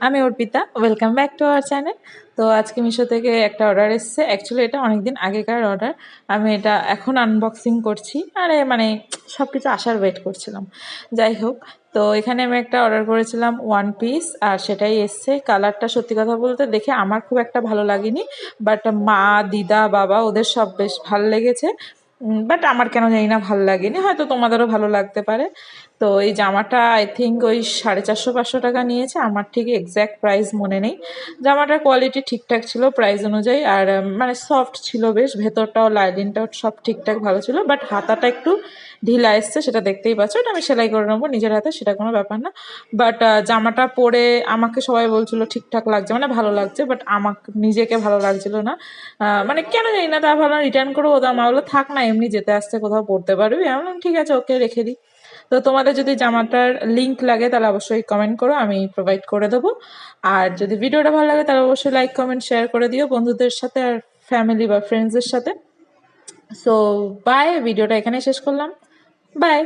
আমি Arpita, welcome back to our channel. তো আজকে মিশো থেকে একটা অর্ডার এসেছে। অ্যাকচুয়ালি এটা অনেকদিন আগেকার অর্ডার। আমি এটা এখন আনবক্সিং করছি। আরে মানে সব কিছু আসার ওয়েট করছিলাম। যাই হোক, তো এখানে আমি একটা অর্ডার করেছিলাম ওয়ান পিস, আর সেটাই এসছে। কালারটা সত্যি কথা বলতে দেখে আমার খুব একটা ভালো লাগেনি, বাট মা, দিদা, বাবা ওদের সব বেশ ভালো লেগেছে। বাট আমার কেন জানি না ভালো লাগেনি, হয়তো তোমাদেরও ভালো লাগতে পারে। তো এই জামাটা আই থিঙ্ক ওই 450-500 টাকা নিয়েছে, আমার ঠিক এক্স্যাক্ট প্রাইস মনে নেই। জামাটার কোয়ালিটি ঠিকঠাক ছিল প্রাইস অনুযায়ী, আর মানে সফট ছিল বেশ, ভেতরটাও লাইনিংটাও সব ঠিকঠাক ভালো ছিল, বাট হাতাটা একটু ঢিলা এসছে, সেটা দেখতেই পাচ্ছ। ওটা আমি সেলাই করে নেবো নিজের হাতে, সেটা কোনো ব্যাপার না। বাট জামাটা পরে আমাকে সবাই বলছিল ঠিকঠাক লাগছে, মানে ভালো লাগছে, বাট আমাকে নিজেকে ভালো লাগছিল না। মানে কেন জানি না, তা ভালো রিটার্ন করবো, তো মা বললো থাক না, এমনি যেতে আসতে কোথাও পড়তে পারবি। আমি বললাম ঠিক আছে, ওকে রেখে দিই। তো তোমাদের যদি জামাটার লিঙ্ক লাগে তাহলে অবশ্যই কমেন্ট করো, আমি প্রোভাইড করে দেবো। আর যদি ভিডিওটা ভালো লাগে তাহলে অবশ্যই লাইক কমেন্ট শেয়ার করে দিও বন্ধুদের সাথে আর ফ্যামিলি বা ফ্রেন্ডসদের সাথে। সো বাই, ভিডিওটা এখানেই শেষ করলাম। বাই।